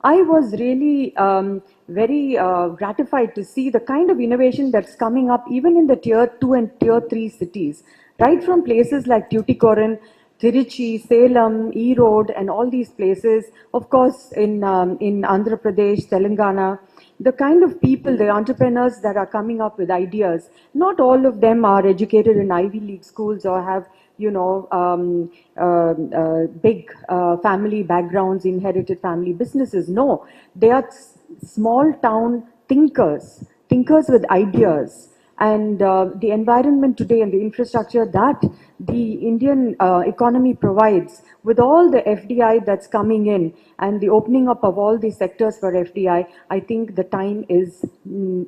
I was really very gratified to see the kind of innovation that's coming up even in the tier 2 and tier 3 cities, right from places like Tuticorin, Tiruchi, Salem, Erode, and all these places. Of course, in Andhra Pradesh, Telangana, the kind of people, the entrepreneurs that are coming up with ideas, not all of them are educated in Ivy League schools or have, big family backgrounds, inherited family businesses. No, they are small town thinkers, thinkers with ideas. And the environment today and the infrastructure that the Indian economy provides, with all the FDI that's coming in and the opening up of all these sectors for FDI, I think the time is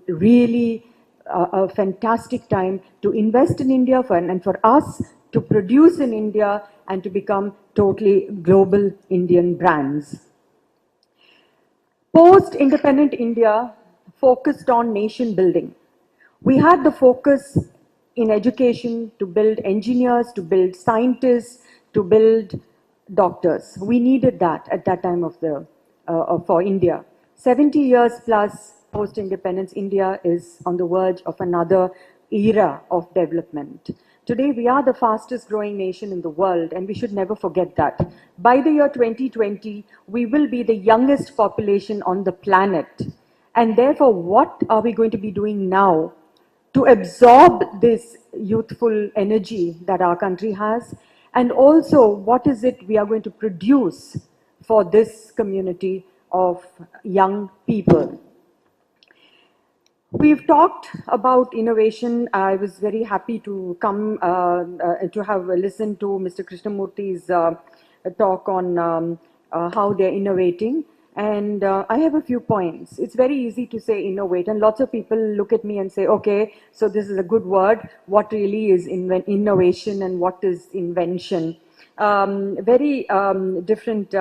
really a fantastic time to invest in India and for us to produce in India and to become totally global Indian brands. Post-independent India focused on nation building. We had the focus in education to build engineers, to build scientists, to build doctors. We needed that at that time for India. 70 years plus post-independence, India is on the verge of another era of development. Today, we are the fastest growing nation in the world, and we should never forget that. By the year 2020, we will be the youngest population on the planet. And therefore, what are we going to be doing now to absorb this youthful energy that our country has? And also, what is it we are going to produce for this community of young people? We've talked about innovation. I was very happy to come to have listened to Mr. Krishnamurthy's talk on how they're innovating. And I have a few points. It's very easy to say innovate, and lots of people look at me and say, okay, so this is a good word. What really is innovation and what is invention? Very different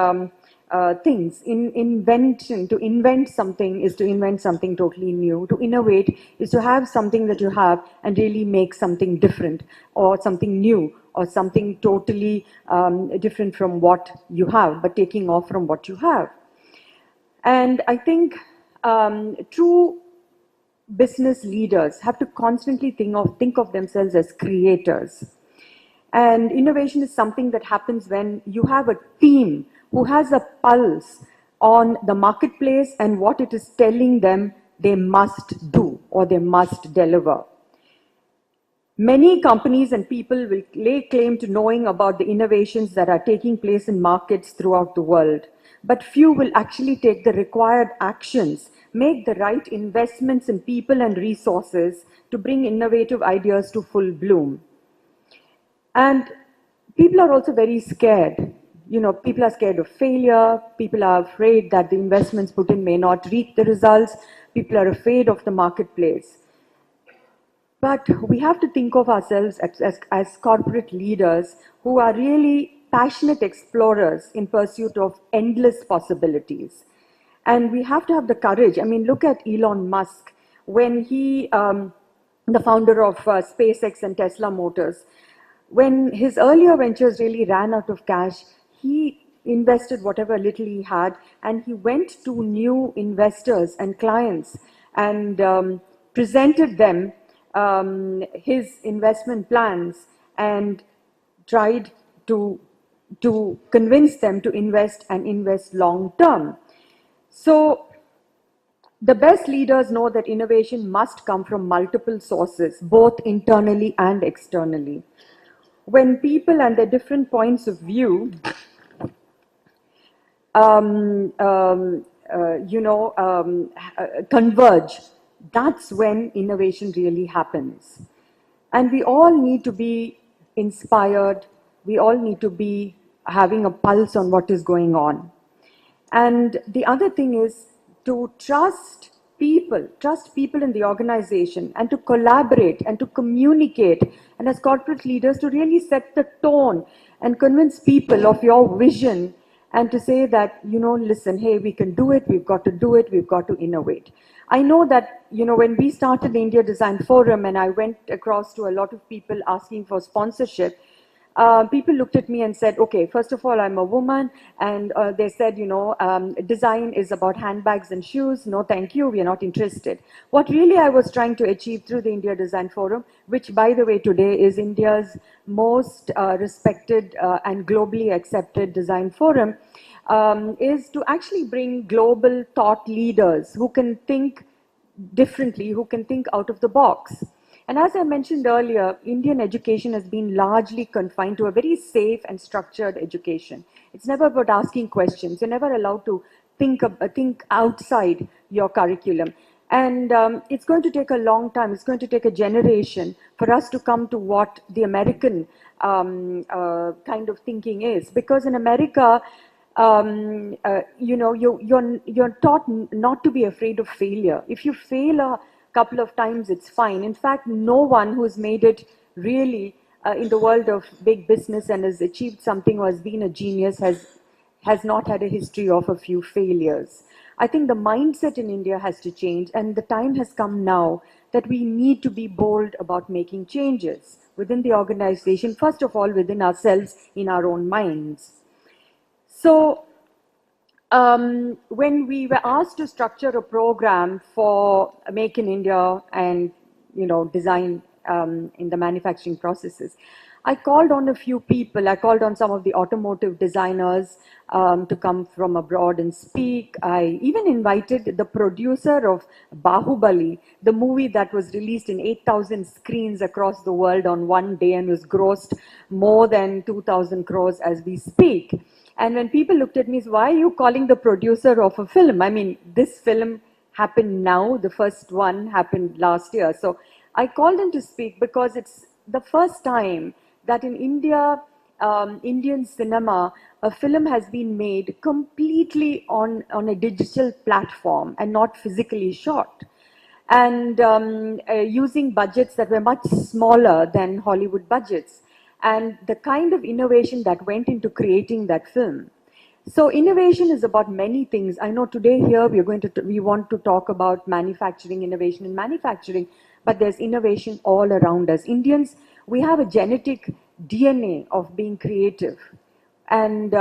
things. To invent something is to invent something totally new. To innovate is to have something that you have and really make something different or something new or something totally different from what you have, but taking off from what you have. And I think true business leaders have to constantly think of themselves as creators. And innovation is something that happens when you have a team who has a pulse on the marketplace and what it is telling them they must do or they must deliver. Many companies and people will lay claim to knowing about the innovations that are taking place in markets throughout the world, but few will actually take the required actions, make the right investments in people and resources to bring innovative ideas to full bloom. And people are also very scared. People are scared of failure. People are afraid that the investments put in may not reap the results. People are afraid of the marketplace. But we have to think of ourselves as corporate leaders who are really passionate explorers in pursuit of endless possibilities. And we have to have the courage. I mean, look at Elon Musk. When he, the founder of SpaceX and Tesla Motors, when his earlier ventures really ran out of cash, he invested whatever little he had, and he went to new investors and clients and presented them his investment plans and tried to convince them to invest and invest long term. So the best leaders know that innovation must come from multiple sources, both internally and externally. When people and their different points of view converge, that's when innovation really happens. And we all need to be inspired. We all need to be having a pulse on what is going on. And the other thing is to trust people in the organization, and to collaborate and to communicate, and as corporate leaders to really set the tone and convince people of your vision, and to say that, listen, hey, we can do it, we've got to do it, we've got to innovate. I know that, when we started the India Design Forum and I went across to a lot of people asking for sponsorship, people looked at me and said, okay, first of all, I'm a woman. And they said, design is about handbags and shoes. No, thank you. We are not interested. What really I was trying to achieve through the India Design Forum, which, by the way, today is India's most respected and globally accepted design forum, is to actually bring global thought leaders who can think differently, who can think out of the box. And as I mentioned earlier, Indian education has been largely confined to a very safe and structured education. It's never about asking questions. You're never allowed to think outside your curriculum. And it's going to take a long time. It's going to take a generation for us to come to what the American kind of thinking is. Because in America, you're taught not to be afraid of failure. If you fail a couple of times, it's fine. In fact, no one who's made it really in the world of big business and has achieved something or has been a genius has not had a history of a few failures. I think the mindset in India has to change, and the time has come now that we need to be bold about making changes within the organization, first of all within ourselves, in our own minds. So when we were asked to structure a program for Make in India and design in the manufacturing processes, I called on a few people. I called on some of the automotive designers to come from abroad and speak. I even invited the producer of Bahubali, the movie that was released in 8,000 screens across the world on one day and was grossed more than 2,000 crores as we speak. And when people looked at me, why are you calling the producer of a film? I mean, this film happened now. The first one happened last year. So I called him to speak because it's the first time that in India, Indian cinema, a film has been made completely on a digital platform and not physically shot. And using budgets that were much smaller than Hollywood budgets. And the kind of innovation that went into creating that film. So innovation is about many things. I know today here we want to talk about manufacturing, innovation in manufacturing, but there's innovation all around us. Indians, we have a genetic DNA of being creative. And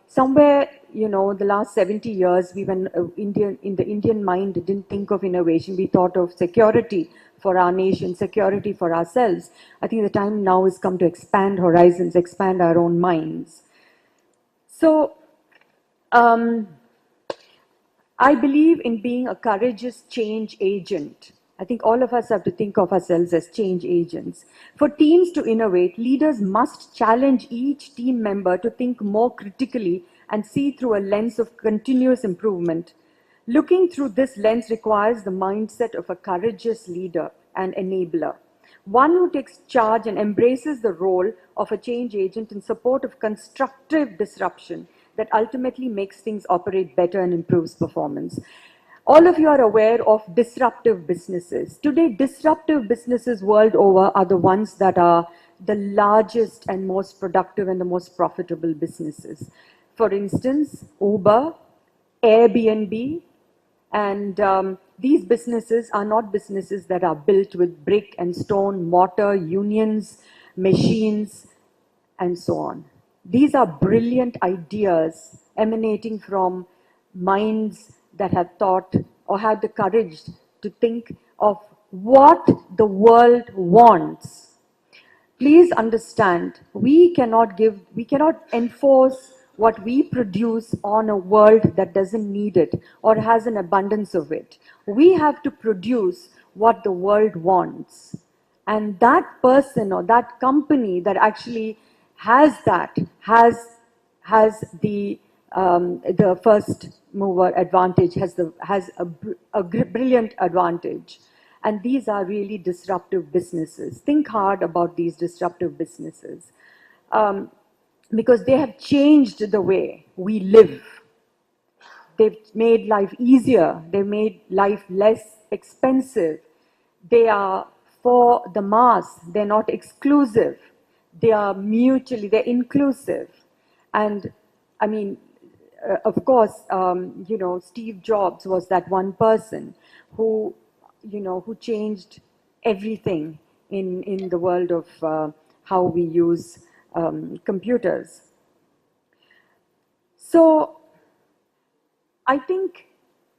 somewhere, the last 70 years, we were in the Indian mind didn't think of innovation. We thought of security for our nation, security for ourselves. I think the time now has come to expand horizons, expand our own minds. So, I believe in being a courageous change agent. I think all of us have to think of ourselves as change agents. For teams to innovate, leaders must challenge each team member to think more critically and see through a lens of continuous improvement. Looking through this lens requires the mindset of a courageous leader and enabler. One who takes charge and embraces the role of a change agent in support of constructive disruption that ultimately makes things operate better and improves performance. All of you are aware of disruptive businesses. Today, disruptive businesses world over are the ones that are the largest and most productive and the most profitable businesses. For instance, Uber, Airbnb, and these businesses are not businesses that are built with brick and stone, mortar, unions, machines, and so on. These are brilliant ideas emanating from minds that have thought or had the courage to think of what the world wants. Please understand, we cannot enforce what we produce on a world that doesn't need it or has an abundance of it. We have to produce what the world wants. And that person or that company that actually has that, has the first mover advantage, has a brilliant advantage. And these are really disruptive businesses. Think hard about these disruptive businesses because they have changed the way we live. They've made life easier. They've made life less expensive. They are for the mass. They're not exclusive. They're inclusive. And I mean, of course, Steve Jobs was that one person who changed everything in the world of how we use computers. So I think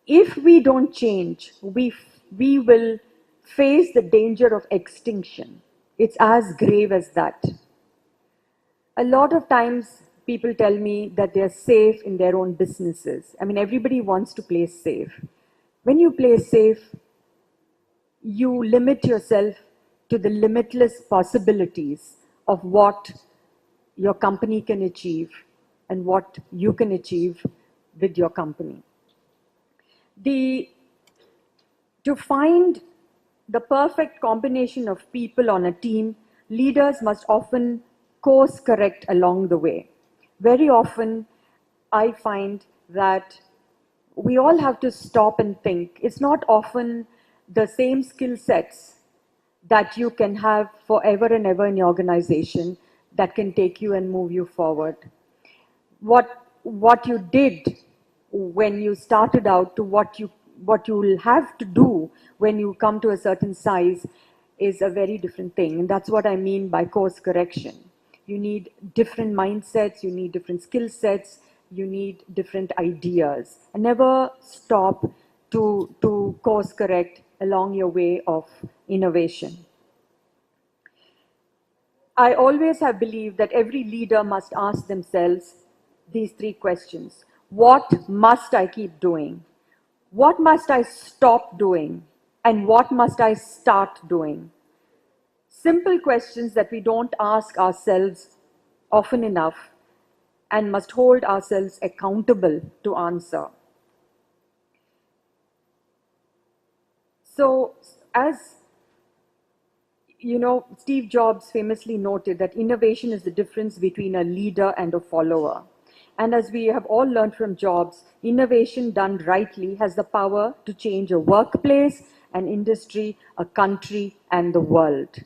if we don't change, we will face the danger of extinction. It's as grave as that. A lot of times people tell me that they're safe in their own businesses. I mean, everybody wants to play safe. When you play safe, you limit yourself to the limitless possibilities of what your company can achieve and what you can achieve with your company. The, to find the perfect combination of people on a team, leaders must often course correct along the way. Very often, I find that we all have to stop and think. It's not often the same skill sets that you can have forever and ever in your organization that can take you and move you forward. What you did when you started out to what you will have to do when you come to a certain size is a very different thing, and that's what I mean by course correction. You need different mindsets, you need different skill sets, you need different ideas, and never stop to course correct along your way of innovation. I always have believed that every leader must ask themselves these three questions. What must I keep doing? What must I stop doing? And what must I start doing? Simple questions that we don't ask ourselves often enough and must hold ourselves accountable to answer. So, as you know, Steve Jobs famously noted that innovation is the difference between a leader and a follower. And as we have all learned from Jobs, innovation done rightly has the power to change a workplace, an industry, a country, and the world.